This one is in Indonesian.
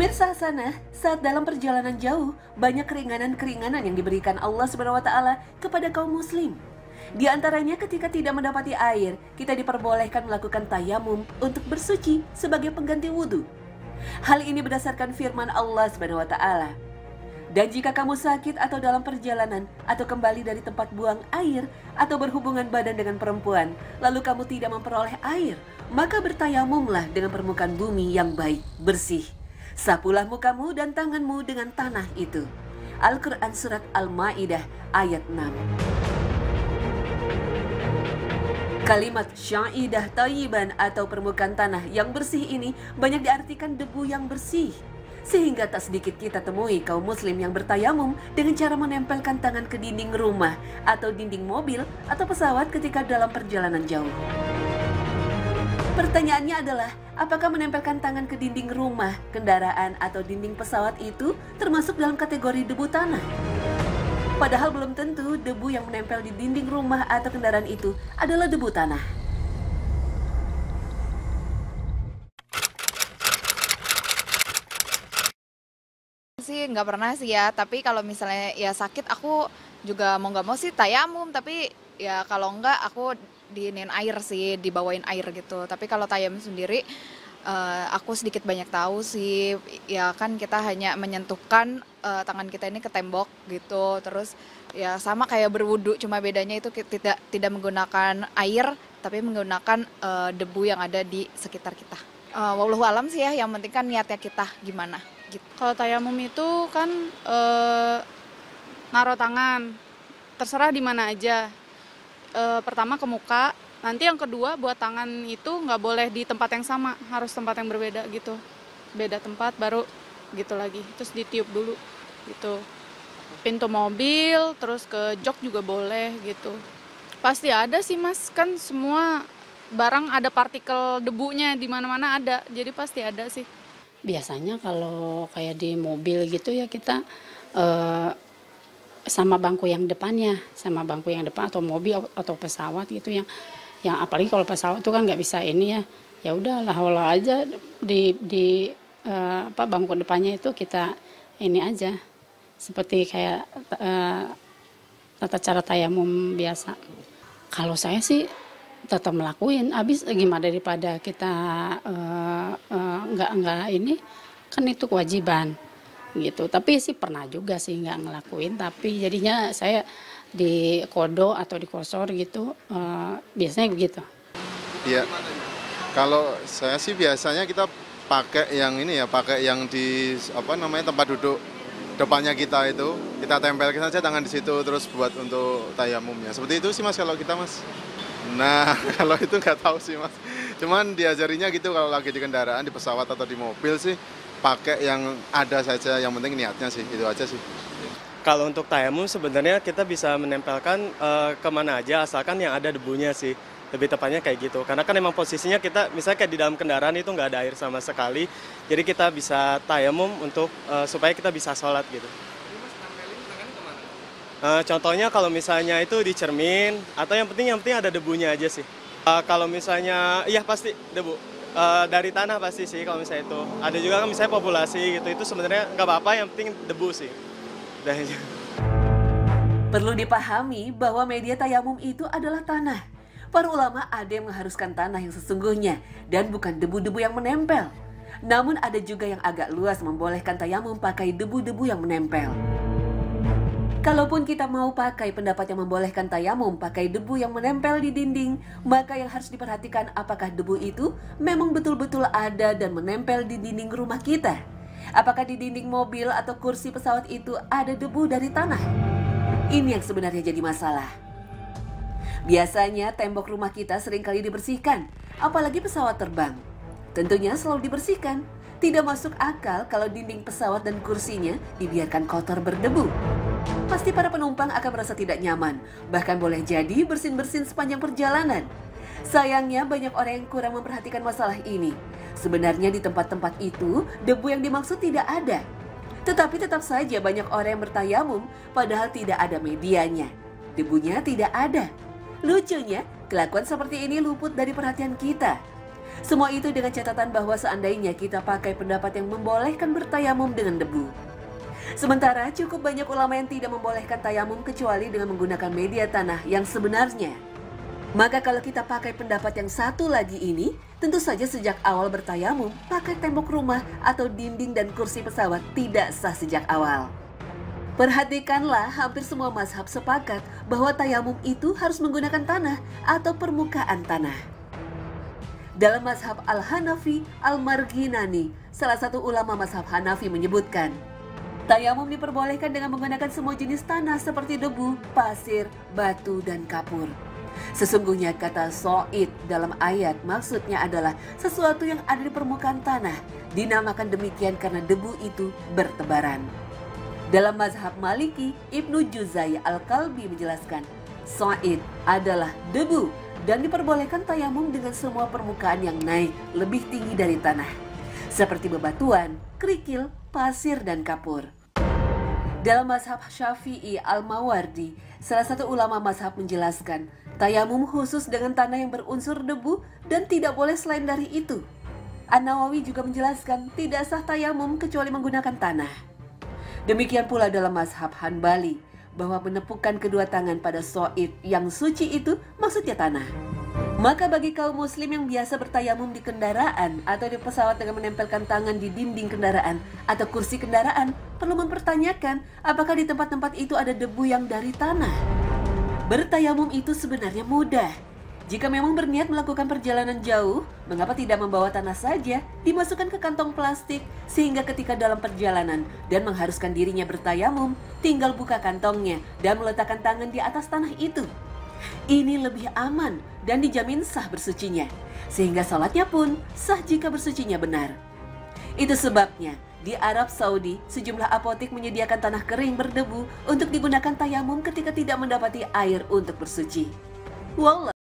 Pemirsa Hasanah, saat dalam perjalanan jauh, banyak keringanan-keringanan yang diberikan Allah SWT kepada kaum muslim. Di antaranya ketika tidak mendapati air, kita diperbolehkan melakukan tayamum untuk bersuci sebagai pengganti wudhu. Hal ini berdasarkan firman Allah SWT. Dan jika kamu sakit atau dalam perjalanan, atau kembali dari tempat buang air, atau berhubungan badan dengan perempuan, lalu kamu tidak memperoleh air, maka bertayamumlah dengan permukaan bumi yang baik, bersih. Sapulah mukamu dan tanganmu dengan tanah itu. Al-Quran Surat Al-Ma'idah ayat 6. Kalimat sya'idah tayyiban atau permukaan tanah yang bersih ini banyak diartikan debu yang bersih. Sehingga tak sedikit kita temui kaum muslim yang bertayamum dengan cara menempelkan tangan ke dinding rumah atau dinding mobil atau pesawat ketika dalam perjalanan jauh. Pertanyaannya adalah, apakah menempelkan tangan ke dinding rumah, kendaraan, atau dinding pesawat itu termasuk dalam kategori debu tanah? Padahal belum tentu debu yang menempel di dinding rumah atau kendaraan itu adalah debu tanah. Sih nggak pernah sih ya, tapi kalau misalnya ya sakit aku juga mau nggak mau sih tayamum, tapi ya kalau enggak aku diinin air sih, dibawain air gitu. Tapi kalau tayamum sendiri aku sedikit banyak tahu sih, ya kan kita hanya menyentuhkan tangan kita ini ke tembok gitu. Terus ya sama kayak berwudu, cuma bedanya itu tidak menggunakan air, tapi menggunakan debu yang ada di sekitar kita. Wallahu alam sih ya, yang penting kan niatnya kita gimana gitu. Kalau tayamum itu kan naruh tangan, terserah di mana aja. Pertama ke muka, nanti yang kedua buat tangan itu nggak boleh di tempat yang sama, harus tempat yang berbeda gitu. Beda tempat baru gitu lagi, terus ditiup dulu gitu. Pintu mobil, terus ke jok juga boleh gitu. Pasti ada sih mas, kan semua barang ada partikel debunya di mana-mana ada, jadi pasti ada sih. Biasanya kalau kayak di mobil gitu ya kita sama bangku yang depannya, atau mobil atau pesawat gitu yang apalagi kalau pesawat itu kan nggak bisa ini ya udah lah aja di bangku depannya itu kita ini aja seperti kayak tata cara tayamum biasa. Kalau saya sih tetap melakuin, habis gimana daripada kita nggak ini, kan itu kewajiban gitu. Tapi sih pernah juga sih nggak ngelakuin, tapi jadinya saya di kodo atau di kosor gitu, biasanya begitu. Iya, kalau saya sih biasanya kita pakai yang ini ya, pakai yang di tempat duduk depannya kita itu, kita tempelkan saja tangan di situ terus buat untuk tayamumnya. Seperti itu sih mas kalau kita mas. Nah kalau itu nggak tahu sih mas. Cuman diajarinya gitu kalau lagi di kendaraan, di pesawat atau di mobil sih pakai yang ada saja, yang penting niatnya sih, itu aja sih. Kalau untuk tayamum sebenarnya kita bisa menempelkan kemana aja asalkan yang ada debunya sih, lebih tepatnya kayak gitu. Karena kan emang posisinya kita misalnya kayak di dalam kendaraan itu nggak ada air sama sekali, jadi kita bisa tayamum untuk supaya kita bisa sholat gitu. Contohnya kalau misalnya itu di cermin atau yang penting ada debunya aja sih. Kalau misalnya iya pasti debu. Dari tanah pasti sih kalau misalnya itu. Ada juga kan misalnya populasi gitu, itu sebenarnya nggak apa-apa, yang penting debu sih. Udah aja. Perlu dipahami bahwa media tayamum itu adalah tanah. Para ulama ada yang mengharuskan tanah yang sesungguhnya dan bukan debu-debu yang menempel. Namun ada juga yang agak luas membolehkan tayamum pakai debu-debu yang menempel. Kalaupun kita mau pakai pendapat yang membolehkan tayamum pakai debu yang menempel di dinding, maka yang harus diperhatikan apakah debu itu memang betul-betul ada dan menempel di dinding rumah kita. Apakah di dinding mobil atau kursi pesawat itu ada debu dari tanah? Ini yang sebenarnya jadi masalah. Biasanya tembok rumah kita seringkali dibersihkan, apalagi pesawat terbang. Tentunya selalu dibersihkan. Tidak masuk akal kalau dinding pesawat dan kursinya dibiarkan kotor berdebu. Pasti para penumpang akan merasa tidak nyaman, bahkan boleh jadi bersin-bersin sepanjang perjalanan. Sayangnya banyak orang yang kurang memperhatikan masalah ini. Sebenarnya di tempat-tempat itu, debu yang dimaksud tidak ada. Tetapi tetap saja banyak orang yang bertayamum, padahal tidak ada medianya. Debunya tidak ada. Lucunya, kelakuan seperti ini luput dari perhatian kita. Semua itu dengan catatan bahwa seandainya kita pakai pendapat yang membolehkan bertayamum dengan debu. Sementara cukup banyak ulama yang tidak membolehkan tayamum kecuali dengan menggunakan media tanah yang sebenarnya. Maka kalau kita pakai pendapat yang satu lagi ini, tentu saja sejak awal bertayamum, pakai tembok rumah atau dinding dan kursi pesawat tidak sah sejak awal. Perhatikanlah, hampir semua mazhab sepakat bahwa tayamum itu harus menggunakan tanah atau permukaan tanah. Dalam mazhab Al-Hanafi, Al-Marghinani, salah satu ulama mazhab Hanafi menyebutkan, tayamum diperbolehkan dengan menggunakan semua jenis tanah seperti debu, pasir, batu, dan kapur. Sesungguhnya kata so'id dalam ayat maksudnya adalah sesuatu yang ada di permukaan tanah. Dinamakan demikian karena debu itu bertebaran. Dalam mazhab Maliki, Ibnu Juzai Al-Kalbi menjelaskan, so'id adalah debu dan diperbolehkan tayamum dengan semua permukaan yang naik lebih tinggi dari tanah, seperti bebatuan, kerikil, pasir, dan kapur. Dalam mazhab Syafi'i Al-Mawardi, salah satu ulama mazhab menjelaskan, tayamum khusus dengan tanah yang berunsur debu dan tidak boleh selain dari itu. An-Nawawi juga menjelaskan tidak sah tayamum kecuali menggunakan tanah. Demikian pula dalam mazhab Hanbali, bahwa menepukkan kedua tangan pada so'id yang suci itu maksudnya tanah. Maka bagi kaum muslim yang biasa bertayamum di kendaraan atau di pesawat dengan menempelkan tangan di dinding kendaraan atau kursi kendaraan, perlu mempertanyakan apakah di tempat-tempat itu ada debu yang dari tanah. Bertayamum itu sebenarnya mudah. Jika memang berniat melakukan perjalanan jauh, mengapa tidak membawa tanah saja, dimasukkan ke kantong plastik, sehingga ketika dalam perjalanan dan mengharuskan dirinya bertayamum, tinggal buka kantongnya dan meletakkan tangan di atas tanah itu. Ini lebih aman dan dijamin sah bersucinya, sehingga sholatnya pun sah jika bersucinya benar. Itu sebabnya di Arab Saudi, sejumlah apotik menyediakan tanah kering berdebu untuk digunakan tayamum ketika tidak mendapati air untuk bersuci. Wallah.